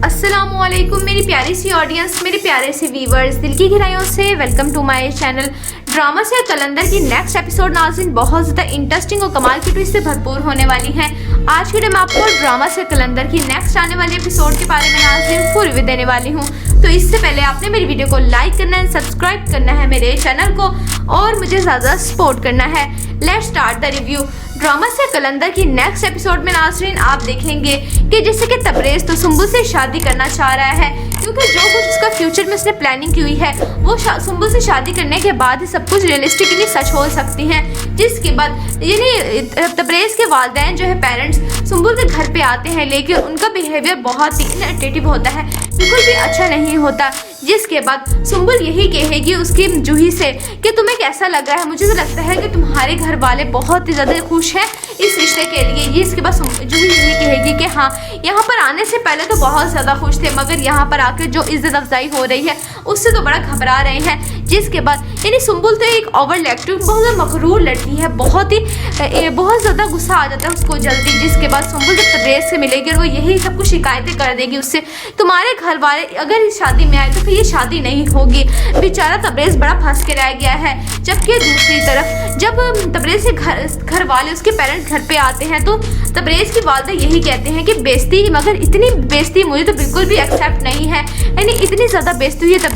अस्सलामुअलैकुम मेरी प्यारी सी ऑडियंस, मेरे प्यारे से व्यूवर्स, दिल की गहराइयों से welcome to my channel. Drama से कलंदर की नेक्स्ट एपिसोड नाज़रीन बहुत ज़्यादा इंटरेस्टिंग और कमाल की ट्विस्ट से भरपूर होने वाली है। आज के दिन मैं आपको ड्रामा से कलंदर की नेक्स्ट आने वाली एपिसोड के बारे में नाज़रीन फुल रिव्यू देने वाली हूँ। तो इससे पहले आपने मेरी वीडियो को लाइक करना है, सब्सक्राइब करना है मेरे चैनल को और मुझे ज़्यादा सपोर्ट करना है। Let's start the review. Drama से कलंदर की नेक्स्ट एपिसोड में नाज़रीन आप देखेंगे कि जैसे कि तबरेज़ तो सुंबुल से शादी करना चाह रहा है, क्योंकि जो कुछ उसका फ्यूचर में उसने प्लानिंग की हुई है वो सुंबुल से शादी करने के बाद ही सब कुछ रियलिस्टिकली सच हो सकती है। जिसके बाद यानी तबरेज़ के वालिदैन जो है पेरेंट्स सुंबुल के घर पे आते हैं, लेकिन उनका बिहेवियर बहुत ही इरिटेटिव होता है, बिल्कुल भी अच्छा नहीं होता। जिसके बाद सुंबुल यही कहेगी उसकी जूही से कि तुम्हें कैसा लग रहा है, मुझे तो लगता है कि तुम्हारे घर वाले बहुत ही ज़्यादा खुश हैं इस रिश्ते के लिए। इसके बाद जूही यही कहेगी कि हाँ, यहाँ पर आने से पहले तो बहुत ज़्यादा खुश थे, मगर यहाँ पर आकर जो इज्जत अफजाई हो रही है उससे तो बड़ा घबरा रहे हैं। जिसके बाद यानी सुंबुल तो एक ओवर एक्टिव बहुत ज़्यादा मगरूर लड़की है, बहुत ज़्यादा गुस्सा आ जाता है उसको जल्दी। जिसके बाद सुंबुल जब तबरेज़ से मिलेगी और वो यही सब कुछ शिकायतें कर देगी उससे, तुम्हारे घर वाले अगर इस शादी में आए तो फिर ये शादी नहीं होगी। बेचारा तबरेज़ बड़ा फंस के रह गया है। जबकि दूसरी तरफ जब तबरेज़ के घर वाले उसके पेरेंट्स घर पे आते हैं तो तबरेज़ की वालिदा यही कहते हैं कि बेइज्जती, मगर इतनी बेइज्जती मुझे तो बिल्कुल भी एक्सेप्ट नहीं है। यानी इतनी ज़्यादा बेइज्जती हुई है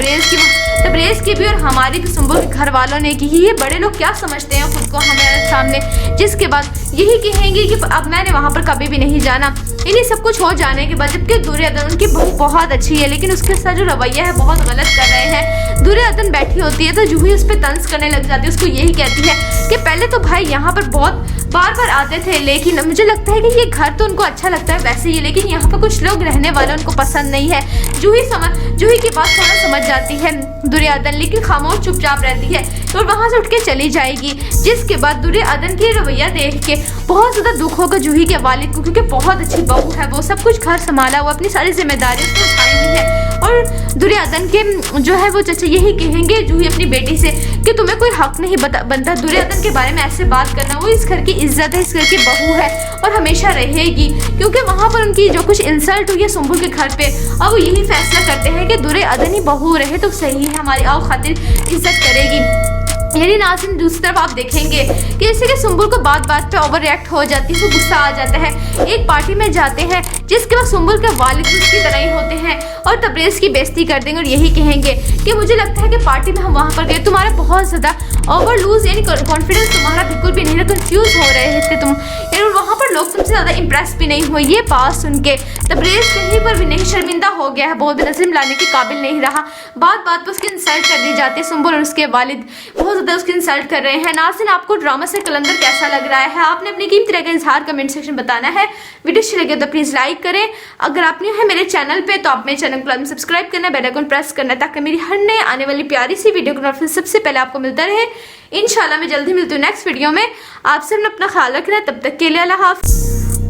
तबरेज़ की भी और हमारी भी सुंबुल के घर वालों ने की। ये बड़े लोग क्या समझते हैं खुद को हमारे सामने। जिसके बाद यही कहेंगे कि अब मैंने वहाँ पर कभी भी नहीं जाना। इन्हीं सब कुछ हो जाने के बाद जबकि दुर्योधन उनकी बहू बहुत अच्छी है, लेकिन उसके साथ जो रवैया है बहुत गलत कर रहे हैं। दुर्योधन बैठी होती है तो जूही उस पर तंज करने लग जाती है, उसको यही कहती है कि पहले तो भाई यहाँ पर बहुत बार बार आते थे, लेकिन मुझे लगता है कि ये घर तो उनको अच्छा लगता है वैसे ही, लेकिन यहाँ पर कुछ लोग रहने वाले उनको पसंद नहीं है। जूही की बात थोड़ा समझ जाती है दुर्योधन, लेकिन खामोश चुपचाप रहती है और वहाँ से उठ के चली जाएगी। जिसके बाद दुर्योधन की रवैया देख के बहुत ज़्यादा दुख होगा जूही के वालिद को, क्योंकि बहुत अच्छी बहू है, वो सब कुछ घर संभाला, वो अपनी सारी जिम्मेदारी उसको उठाई हुई है। और दुर्योधन के जो है वो चचा यही कहेंगे जूही अपनी बेटी से कि तुम्हें कोई हक नहीं बनता दुर्योधन के बारे में ऐसे बात करना। वो इस घर की इज्जत है, इस घर की बहू है और हमेशा रहेगी, क्योंकि वहाँ पर उनकी जो कुछ इंसल्ट हुई है सुंबुल के घर पे, अब वो यही फैसला करते हैं कि दुर्योधन ही बहू रहे तो सही है, हमारी आओ खातिर इज्जत करेगी। यानी नाज़रीन दूसरी तरफ आप देखेंगे कि जैसे कि सुंबुल को बात पे ओवर रिएक्ट हो जाती है, उसको गुस्सा आ जाता है। एक पार्टी में जाते हैं जिसके बाद सुंबुल के वालिद उसकी तरह ही होते हैं और तबरेज़ की बेइज्जती कर देंगे और यही कहेंगे कि मुझे लगता है कि पार्टी में हम वहाँ पर गए, तुम्हारा बहुत ज़्यादा ओवर लूज यानी कॉन्फिडेंस तुम्हारा बिल्कुल भी नहीं रहा, कंफ्यूज हो रहे थे तुम, यानी वहाँ पर लोग तुमसे ज़्यादा इंप्रेस भी नहीं हुए। ये बात सुन के तबरेज़ कहीं पर भी नहीं शर्मिंदा हो गया है, बहुत भी नज़र लाने के काबिल नहीं रहा। बात पर उसकी इंसल्ट कर दी जाती है, सुंबुल और उसके वालिद बहुत ज़्यादा उसकी इंसल्ट कर रहे हैं। नाज़रीन आपको ड्रामा से कलंदर कैसा लग रहा है, आपने अपनी कीमती राय का इजहार कमेंट सेक्शन बताना है। वीडियो अच्छी लगे तो प्लीज़ लाइक करें। अगर आप न्यू है मेरे चैनल पे तो आप मेरे चैनल को सब्सक्राइब करना, बेल आइकन प्रेस करना, ताकि मेरी हर नए आने वाली प्यारी सी वीडियो का नोटिफिकेशन सबसे पहले आपको मिलता रहे। इंशाल्लाह मैं जल्दी मिलती हूँ नेक्स्ट वीडियो में। आप सब अपना ख्याल रखना, तब तक के लिए अल्लाह हाफ़िज़।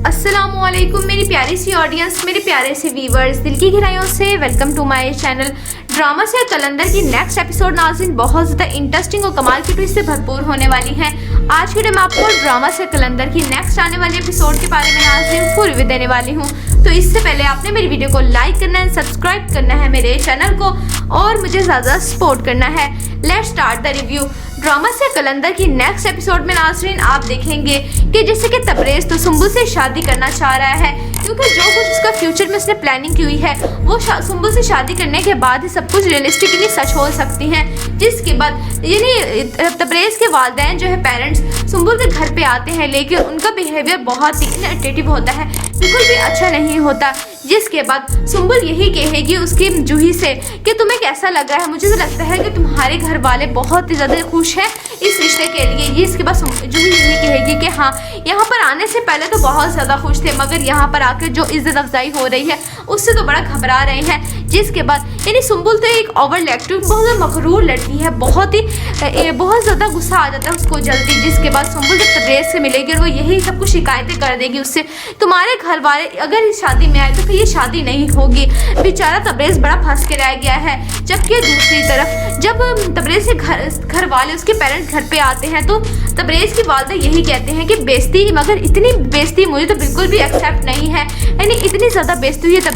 अस्सलामुअलैकुम मेरी प्यारी सी ऑडियंस, मेरे प्यारे से व्यूवर्स, दिल की गहराइयों से welcome to my channel. Drama से कलंदर की नेक्स्ट एपिसोड नाज़रीन बहुत ज़्यादा इंटरेस्टिंग और कमाल की ट्विस्ट से भरपूर होने वाली है। आज के दिन मैं आपको ड्रामा से कलंदर की नेक्स्ट आने वाली एपिसोड के बारे में नाज़रीन फुल रिव्यू देने वाली हूँ। तो इससे पहले आपने मेरी वीडियो को लाइक करना है, सब्सक्राइब करना है मेरे चैनल को और मुझे ज़्यादा सपोर्ट करना है। Let's start the review. Drama से कलंदर की नेक्स्ट एपिसोड में नाज़रीन आप देखेंगे कि जैसे कि तबरेज़ तो सुंबुल से शादी करना चाह रहा है, क्योंकि जो कुछ उसका फ्यूचर में उसने प्लानिंग की हुई है वो सुंबुल से शादी करने के बाद ही सब कुछ रियलिस्टिकली सच हो सकती है। जिसके बाद यानी तबरेज़ के वालिदैन जो है पेरेंट्स सुंबुल के घर पे आते हैं, लेकिन उनका बिहेवियर बहुत ही इरिटेटिव होता है, बिल्कुल भी अच्छा नहीं होता। जिसके बाद सुंबुल यही कहेगी उसकी जूही से कि तुम्हें कैसा लग रहा है, मुझे तो लगता है कि तुम्हारे घर वाले बहुत ही ज़्यादा खुश हैं इस रिश्ते के लिए। इसके बाद जूही यही कहेगी कि हाँ, यहाँ पर आने से पहले तो बहुत ज़्यादा खुश थे, मगर यहाँ पर आकर जो इज्जत अफजाई हो रही है उससे तो बड़ा घबरा रहे हैं। जिसके बाद यानी सुम्बुल तो एक ओवर एक्टिव बहुत मगरूर लड़की है, बहुत ज़्यादा गुस्सा आ जाता है उसको जल्दी। जिसके बाद सुम्बुल जब तब्रेज़ से मिलेगी और वो यही सब कुछ शिकायतें कर देगी उससे, तुम्हारे घर वाले अगर इस शादी में आए तो फिर ये शादी नहीं होगी। बेचारा तब्रेज़ बड़ा फंस के रह गया है। जबकि दूसरी तरफ जब तब्रेज़ के घर वाले उसके पेरेंट्स घर पे आते हैं तो तब्रेज़ की वालदा यही कहते हैं कि बेइज्जती, मगर इतनी बेइज्जती मुझे तो बिल्कुल भी एक्सेप्ट नहीं है। यानी इतनी ज़्यादा बेइज्जती हुई है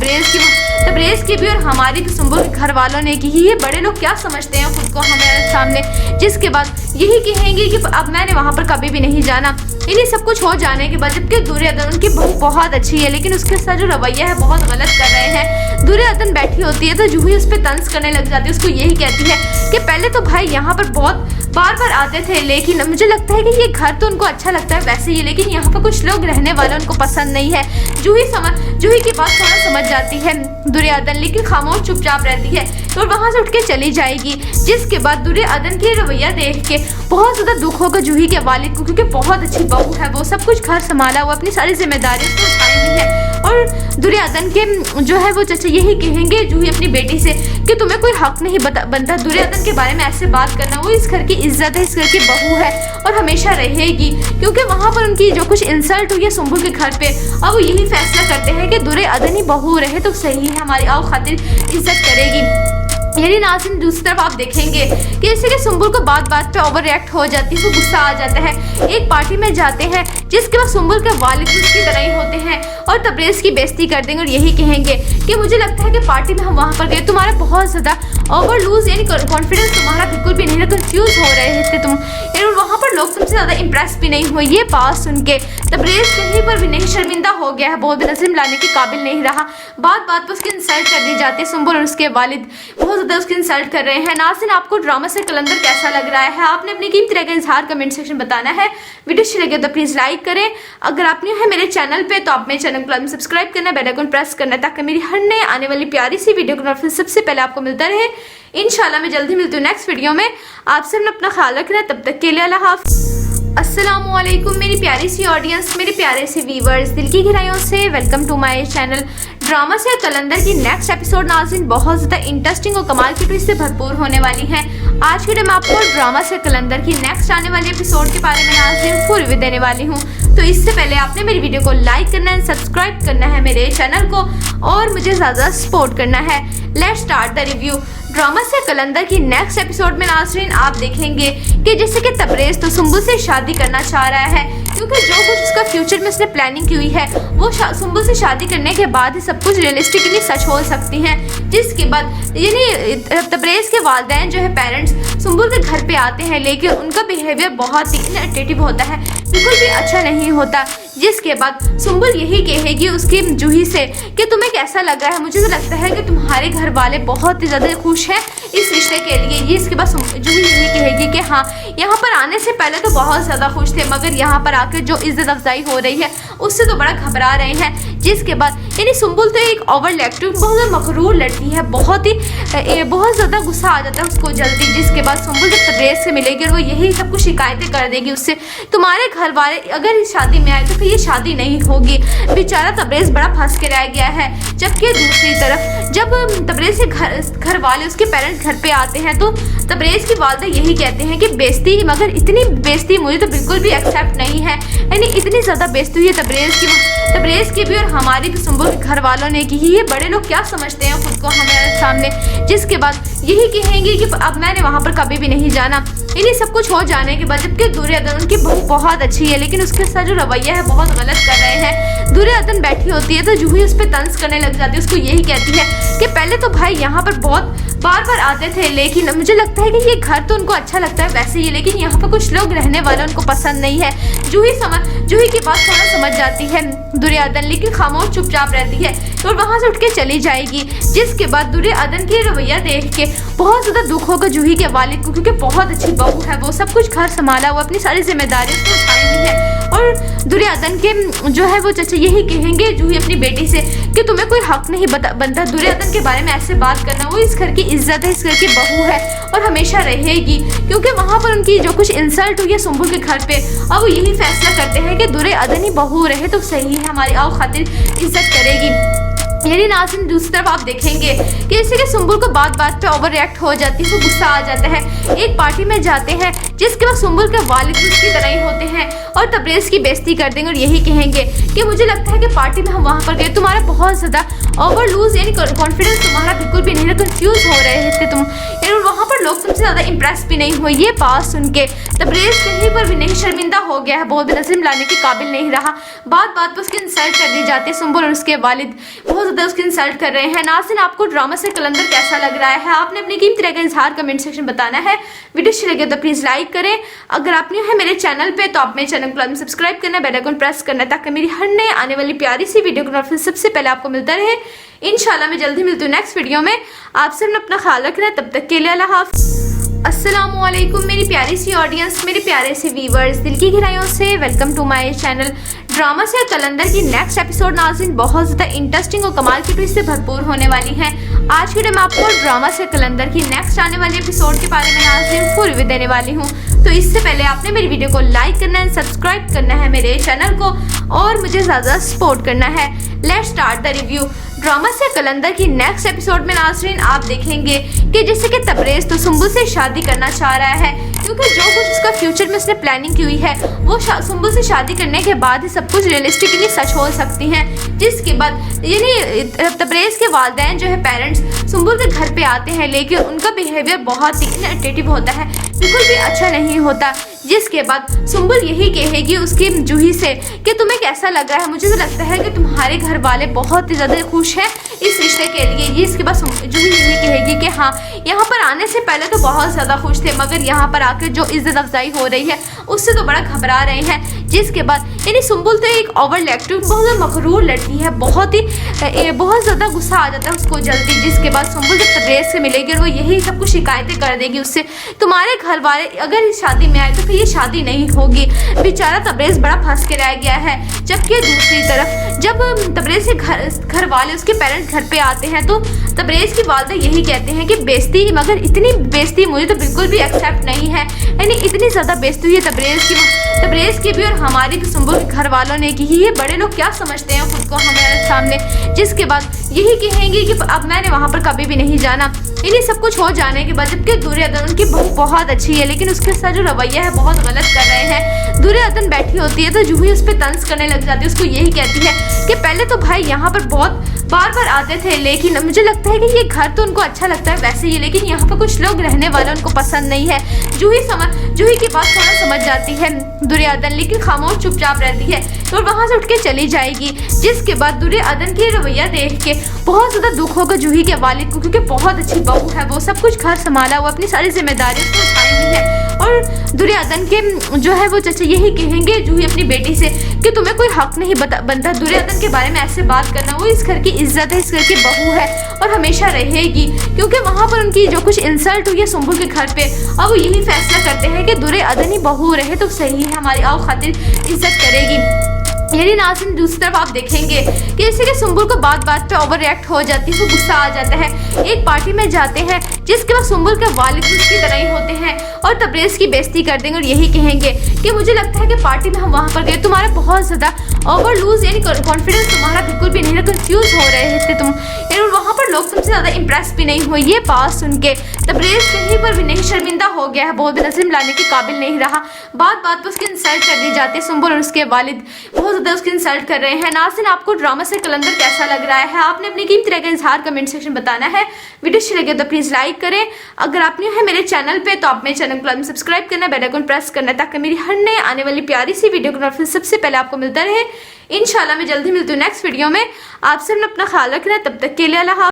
तब्रेज़ की भी और हमारी भी सुम्बुल के घर वालों ने की। ये बड़े लोग क्या समझते हैं खुद को हमारे सामने। जिसके बाद यही कहेंगे कि अब मैंने वहाँ पर कभी भी नहीं जाना। इन्हीं सब कुछ हो जाने के बाद जबकि दुर्योधन उनकी बहू बहुत अच्छी है, लेकिन उसके साथ जो रवैया है बहुत गलत कर रहे हैं। दुर्योधन बैठी होती है तो जूही उस पर तंज करने लग जाती है। उसको यही कहती है कि पहले तो भाई यहाँ पर बहुत बार आते थे, लेकिन मुझे लगता है कि ये घर तो उनको अच्छा लगता है वैसे ही, लेकिन यहाँ पर कुछ लोग रहने वाले उनको पसंद नहीं है। जूही की बात थोड़ा समझ जाती है दुर्योधन, लेकिन खामोश चुपचाप रहती है और वहाँ से उठ के चली जाएगी। जिसके बाद दुर्योधन की रवैया देख के बहुत ज़्यादा दुख होगा जूही के वालिद को, क्योंकि बहुत अच्छी बहू है, वो सब कुछ घर संभाला, वो अपनी सारी जिम्मेदारी उसको उठाई हुई है। और दुर्योधन के जो है वो चाचा यही कहेंगे जूही अपनी बेटी से कि तुम्हें कोई हक नहीं बनता दुर्योधन के बारे में ऐसे बात करना। वो इस घर की इज्जत है, इस घर की बहू है और हमेशा रहेगी, क्योंकि वहाँ पर उनकी जो कुछ इंसल्ट हुई है सुम्बुल के घर पे। अब वो यही फैसला करते हैं कि दुर्योधन ही बहू रहे तो सही है, हमारी आओ खातिर इज्जत करेगी। यानी नाज़रीन दूसरी तरफ आप देखेंगे कि जैसे कि सुम्बुल को बात पे ओवर रिएक्ट हो जाती है, उसको गुस्सा आ जाता है। एक पार्टी में जाते हैं जिसके बाद सुम्बुल के वालिद उसकी तरह ही होते हैं और तब्रेज़ की बेइज्जती कर देंगे और यही कहेंगे कि मुझे लगता है कि पार्टी में हम वहाँ पर गए, तुम्हारा बहुत ज़्यादा ओवर लूज यानी कॉन्फिडेंस तुम्हारा बिल्कुल भी नहीं, कंफ्यूज हो रहे थे तुम, यानी वहाँ पर लोग तुमसे ज़्यादा इंप्रेस भी नहीं हुए। ये बात सुन के तब्रेज़ कहीं पर भी नहीं शर्मिंदा हो गया है, बहुत भी नज़र लाने के काबिल नहीं रहा। बात पर उसकी इंसल्ट कर दी जाती है। सुम्बुल और उसके वालिद बहुत ज़्यादा उसकी इंसल्ट कर रहे हैं। नाज़रीन आपको ड्रामा से कलंदर कैसा लग रहा है? आपने अपनी कीमती राय का इजहार कमेंट सेक्शन बताना है। वीडियो अच्छी लगे तो प्लीज़ लाइक करें। अगर आप न्यू है मेरे चैनल पे तो आप मेरे चैनल को सब्सक्राइब करना, बेल आइकन प्रेस करना, ताकि मेरी हर नए आने वाली प्यारी सी वीडियो का सबसे पहले आपको मिलता रहे। इंशाल्लाह मैं जल्दी मिलती हूँ नेक्स्ट वीडियो में। आपसे अपना ख्याल रखना, तब तक के लिए अल्लाह हाफ़िज़। अस्सलामुअलैकुम मेरी प्यारी सी ऑडियंस, मेरे प्यारे से व्यूवर्स, दिल की गहराइयों से welcome to my channel. Drama से कलंदर की नेक्स्ट एपिसोड नाज़रीन बहुत ज़्यादा इंटरेस्टिंग और कमाल की ट्विस्ट से भरपूर होने वाली है। आज के टाइम आपको ड्रामा से कलंदर की नेक्स्ट आने वाले एपिसोड के बारे में नाज़रीन फुल रिव्यू देने वाली हूँ। तो इससे पहले आपने मेरी वीडियो को लाइक करना है, सब्सक्राइब करना है मेरे चैनल को और मुझे ज़्यादा सपोर्ट करना है। Let's start the review. Drama से कलंदर की नेक्स्ट एपिसोड में नाज़रीन आप देखेंगे कि जैसे कि तब्रेज़ तो सुम्बुल से शादी करना चाह रहा है, क्योंकि जो कुछ उसका फ्यूचर में उसने प्लानिंग की हुई है वो सुम्बुल से शादी करने के बाद ही सब कुछ रियलिस्टिकली सच हो सकती है। जिसके बाद यानी तब्रेज़ के वालिदैन जो है पेरेंट्स सुम्बुल के घर पे आते हैं, लेकिन उनका बिहेवियर बहुत ही इरिटेटिव होता है, बिल्कुल भी अच्छा नहीं होता। जिसके बाद सुम्बुल यही कहेगी उसकी जूही से कि तुम्हें कैसा लग रहा है? मुझे तो लगता है कि तुम्हारे घर वाले बहुत ही ज़्यादा खुश हैं इस रिश्ते के लिए। ये इसके बाद जूही यही कहेगी कि हाँ, यहाँ पर आने से पहले तो बहुत ज़्यादा खुश थे, मगर यहाँ पर आकर जो इज्जत अफजाई हो रही है उससे तो बड़ा घबरा रहे हैं। जिसके बाद यानी सुम्बुल तो एक ओवर एक्टिव बहुत मगरूर लड़की है, बहुत ज़्यादा गुस्सा आ जाता है उसको जल्दी। जिसके बाद सुम्बुल जब तब्रेज़ से मिलेगी और वो यही सब कुछ शिकायतें कर देगी उससे, तुम्हारे घर वाले अगर इस शादी में आए तो फिर ये शादी नहीं होगी। बेचारा तब्रेज़ बड़ा फंस के रह गया है। जबकि दूसरी तरफ जब तब्रेज़ के घर वाले उसके पेरेंट्स घर पे आते हैं तो तब्रेज़ की वालदा यही कहते हैं कि बेइज्जती, मगर इतनी बेइज्जती मुझे तो बिल्कुल भी एक्सेप्ट नहीं है। यानी इतनी ज़्यादा बेइज्जती हुई है तब्रेज़ की भी और हमारी भी सुम्बुल के घर वालों ने की। ये बड़े लोग क्या समझते हैं खुद को हमारे सामने। जिसके बाद यही कहेंगे कि अब मैंने वहाँ पर कभी भी नहीं जाना। इन्हीं सब कुछ हो जाने के बाद जबकि दुर्योधन उनकी बहू बहुत अच्छी है, लेकिन उसके साथ जो रवैया है बहुत गलत कर रहे हैं। दुर्योधन बैठी होती है तो जूही उस पर तंज करने लग जाती है। उसको यही कहती है कि पहले तो भाई यहाँ पर बहुत बार आते थे, लेकिन मुझे लगता है कि ये घर तो उनको अच्छा लगता है वैसे ही, लेकिन यहाँ पर कुछ लोग रहने वाले उनको पसंद नहीं है। जूही की बात थोड़ा समझ जाती है दुर्योधन, लेकिन खामोश चुपचाप रहती है और वहाँ से उठ के चली जाएगी। जिसके बाद दुर्योधन की रवैया देख के बहुत ज़्यादा दुख होगा जूही के वालिद को, क्योंकि बहुत अच्छी बहू है, वो सब कुछ घर संभाला, वो अपनी सारी जिम्मेदारी उसको उठाई हुई है। और दुर्योधन के जो है वो चाचा यही कहेंगे जूही अपनी बेटी से कि तुम्हें कोई हक नहीं बनता दुर्योधन के बारे में ऐसे बात करना। वो इस घर की इज्जत है, इस घर की बहू है और हमेशा रहेगी, क्योंकि वहाँ पर उनकी जो कुछ इंसल्ट हुई है सुम्बुल के घर पे। अब वो यही फैसला करते हैं कि दुर्योधन ही बहू रहे तो सही है, हमारी आओ खातिर इज्जत करेगी। यानी नाज़रीन दूसरी तरफ आप देखेंगे कि जैसे कि सुंबुल को बात बात पे ओवर रिएक्ट हो जाती है, वो गुस्सा आ जाता है। एक पार्टी में जाते हैं जिसके बाद सुंबुल के वालिद उसकी तरह ही होते हैं और तबरेज़ की बेइज्जती कर देंगे और यही कहेंगे कि मुझे लगता है कि पार्टी में हम वहाँ पर गए, तुम्हारा बहुत ज़्यादा ओवर लूज यानी कॉन्फिडेंस तुम्हारा बिल्कुल भी नहीं, कंफ्यूज हो रहे थे तुम, यानी वहाँ पर लोग तुमसे ज़्यादा इंप्रेस भी नहीं हुए। ये बात सुन के तबरेज़ कहीं पर भी नहीं शर्मिंदा हो गया है, बहुत भी नज़र लाने के काबिल नहीं रहा। बात बात पर उसकी इंसल्ट कर दी जाती है। सुंबुल और उसके वालिद बहुत ज़्यादा उसकी इंसल्ट कर रहे हैं। नाज़रीन आपको ड्रामा से कलंदर कैसा लग रहा है? आपने अपनी कीमती राय का इजहार कमेंट सेक्शन बताना है। वीडियो अच्छी लगे तो प्लीज़ लाइक करें। अगर आप न्यू है मेरे चैनल पे तो आप मेरे चैनल को सब्सक्राइब करना, बेल आइकन प्रेस करना ताकि मेरी हर नए आने वाली प्यारी सी वीडियो का नोटिफिकेशन सबसे पहले आपको मिलता रहे। इंशाल्लाह मैं जल्दी मिलती हूँ नेक्स्ट वीडियो में। आपसे अपना ख्याल रखना, तब तक के लिए अल्लाह हाफ़िज़। अस्सलामुअलैकुम मेरी प्यारी सी ऑडियंस, मेरे प्यारे से व्यूवर्स, दिल की गहराइयों से welcome to my channel. Drama से कलंदर की नेक्स्ट एपिसोड नाज़रीन बहुत ज़्यादा इंटरेस्टिंग और कमाल की ट्विस्ट से भरपूर होने वाली है। आज के टाइम आपको ड्रामा से कलंदर की नेक्स्ट आने वाली एपिसोड के बारे में नाज़रीन फुल रिव्यू देने वाली हूँ। तो इससे पहले आपने मेरी वीडियो को लाइक करना है, सब्सक्राइब करना है मेरे चैनल को और मुझे ज़्यादा सपोर्ट करना है। Let's start the review. Drama से कलंदर की नेक्स्ट एपिसोड में नाज़रीन आप देखेंगे कि जैसे कि तबरेज़ तो सुंबुल से शादी करना चाह रहा है, क्योंकि जो कुछ उसका फ्यूचर में उसने प्लानिंग की हुई है वो सुंबुल से शादी करने के बाद ही सब कुछ रियलिस्टिकली सच हो सकती हैं। जिसके बाद यानी तबरेज़ के वालिदैन जो है पेरेंट्स सुंबुल के घर पे आते हैं, लेकिन उनका बिहेवियर बहुत ही इरिटेटिव होता है, बिल्कुल भी अच्छा नहीं होता। जिसके बाद सुंबुल यही कहेगी उसकी जूही से कि तुम्हें कैसा लग रहा है? मुझे तो लगता है कि तुम्हारे घर वाले बहुत ही ज़्यादा खुश हैं इस रिश्ते के लिए। इसके बाद जूही यही कहेगी कि हाँ, यहाँ पर आने से पहले तो बहुत ज़्यादा खुश थे, मगर यहाँ पर आकर जो इज्जत अफजाई हो रही है उससे तो बड़ा घबरा रहे हैं। जिसके बाद यानी सुंबुल तो एक ओवर रिएक्टिव बहुत मगरूर लड़की है, बहुत ज़्यादा गुस्सा आ जाता है उसको जल्दी। जिसके बाद सुंबुल जब तबरेज़ से मिलेगी और वो यही सब कुछ शिकायतें कर देगी उससे, तुम्हारे घर वाले अगर इस शादी में आए तो फिर ये शादी नहीं होगी। बेचारा तबरेज़ बड़ा फंस के रह गया है। जबकि दूसरी तरफ जब तबरेज़ के घर वाले उसके पेरेंट्स घर पे आते हैं तो तबरेज़ की वालिदा यही कहते हैं कि बेइज्जती, मगर इतनी बेइज्जती मुझे तो बिल्कुल भी एक्सेप्ट नहीं है। यानी इतनी ज़्यादा बेइज्जती हुई है तबरेज़ की भी और हमारी सुंबुल के घर वालों ने की। ये बड़े लोग क्या समझते हैं खुद को हमारे सामने। जिसके बाद यही कहेंगे कि अब मैंने वहाँ पर कभी भी नहीं जाना। इन्हीं सब कुछ हो जाने के बाद जबकि दुर्योधन उनकी बहू बहुत अच्छी है, लेकिन उसके साथ जो रवैया है बहुत गलत कर रहे हैं। दुर्योधन बैठी होती है तो जूही उस पर तंज करने लग जाती है, उसको यही कहती है कि पहले तो भाई यहाँ पर बहुत बार बार आते थे, लेकिन मुझे लगता है कि ये घर तो उनको अच्छा लगता है वैसे ही, लेकिन यहाँ पर कुछ लोग रहने वाले उनको पसंद नहीं है। जूही की बात थोड़ा समझ जाती है दुर्योधन, लेकिन खामोश चुपचाप रहती है और वहाँ से उठ के चली जाएगी। जिसके बाद दुर्योधन की रवैया देख के बहुत ज़्यादा दुख होगा जूही के वालिद को, क्योंकि बहुत अच्छी बहू है, वो सब कुछ घर संभाला, वो अपनी सारी जिम्मेदारी उसको उठाई हुई है। और दुर्योधन के जो है वो चाचा यही कहेंगे जूही अपनी बेटी से कि तुम्हें कोई हक नहीं बनता दुर्योधन के बारे में ऐसे बात करना, वो इस घर की इज्जत है, इस घर की बहू है और हमेशा रहेगी। क्योंकि वहाँ पर उनकी जो कुछ इंसल्ट हुई है सुंबुल के घर पे, अब वो यही फैसला करते हैं कि दुर्योधन ही बहू रहे तो सही है, हमारी आओ खातिर इज्जत करेगी। यानी नाज़रीन दूसरी तरफ आप देखेंगे कि जैसे कि सुंबुल को बात बात पे ओवर रिएक्ट हो जाती है, वो गुस्सा आ जाता है। एक पार्टी में जाते हैं जिसके बाद सुंबुल के वालिद उसकी तरह ही होते हैं और तबरेज़ की बेइज्जती कर देंगे और यही कहेंगे कि मुझे लगता है कि पार्टी में हम वहाँ पर गए, तुम्हारा बहुत ज़्यादा ओवर लूज यानी कॉन्फिडेंस तुम्हारा बिल्कुल भी नहीं, कंफ्यूज हो रहे थे तुम, यानी वहाँ पर लोग तुमसे ज़्यादा इंप्रेस भी नहीं हुए। ये बात सुन के तबरेज़ कहीं पर भी नहीं शर्मिंदा हो गया है, बहुत भी नज़र लाने के काबिल नहीं रहा। बात बात पर उसकी इंसल्ट कर दी जाती है। सुंबुल और उसके वालिद बहुत ज़्यादा उसकी इंसल्ट कर रहे हैं। नाज़रीन आपको ड्रामा से कलंदर कैसा लग रहा है? आपने अपनी कीमती राय का इजहार कमेंट सेक्शन बताना है। वीडियो अच्छी लगे तो प्लीज़ लाइक करें। अगर आप न्यू है मेरे चैनल पे तो आप मेरे चैनल को सब्सक्राइब करना, बेल आइकन प्रेस करना ताकि मेरी हर नए आने वाली प्यारी सी वीडियो का नोटिफिकेशन सबसे पहले आपको मिलता रहे। इंशाल्लाह मैं जल्दी मिलती हूँ नेक्स्ट वीडियो में। आपसे अपना ख्याल रखना, तब तक के लिए अल्लाह हाफ़िज़।